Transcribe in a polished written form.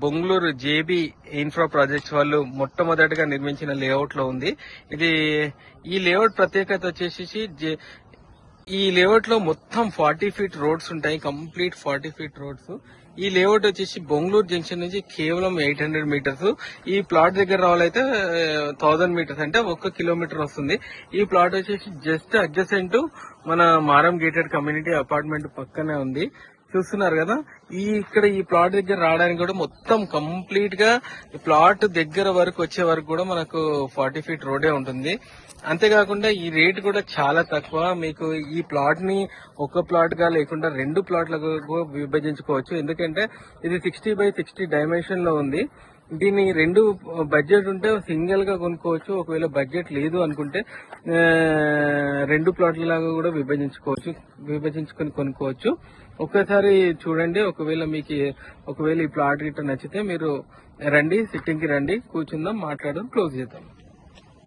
Bengaluru JB infra projects వాళ్ళు మొట్టమొదటిగా నిర్మించిన లేఅవుట్ లో ఉంది ఇది. ఈ లేఅవుట్ ప్రత్యేకత వచ్చేసి ఈ లేఅవుట్ లో మొత్తం 40 ఫీట్ రోడ్స్ ఉంటాయి, కంప్లీట్ 40 ఫీట్ రోడ్స్. ఈ లేఅవుట్ వచ్చేసి బొంగళూరు జంక్షన్ నుంచి కేవలం 800 మీటర్స్. ఈ ప్లాట్ దగ్గర రావాలైతే 1000 మీటర్స్, అంటే 1 కిలోమీటర్ వస్తుంది. ఈ ప్లాట్ వచ్చేసి జస్ట్ అడ్జసెంట్ మన మారం గేటెడ్ కమ్యూనిటీ అపార్ట్మెంట్ పక్కనే ఉంది. చూస్తున్నారు కదా, ఇక్కడ ఈ ప్లాట్ దగ్గర రావడానికి కూడా మొత్తం కంప్లీట్ గా ప్లాట్ దగ్గర వరకు వచ్చే వరకు కూడా మనకు 40 ఫీట్ రోడే ఉంటుంది. అంతేకాకుండా ఈ రేట్ కూడా చాలా తక్కువ. మీకు ఈ ప్లాట్ ని ఒక ప్లాట్ గా లేకుండా 2 ప్లాట్లకు విభజించుకోవచ్చు. ఎందుకంటే ఇది 60x60 డైమెన్షన్ లో ఉంది. దీన్ని 2 బడ్జెట్ ఉంటే సింగిల్ గా కొనుక్కోవచ్చు. ఒకవేళ బడ్జెట్ లేదు అనుకుంటే 2 ప్లాట్ల లాగా కూడా విభజించుకొని కొనుక్కోవచ్చు. ఒక్కసారి చూడండి. ఒకవేళ ఈ ప్లాట్ గిట్ట నచ్చితే మీరు రండి, సిట్టింగ్ కి రండి, కూర్చుందాం, మాట్లాడదాం, క్లోజ్ చేద్దాం.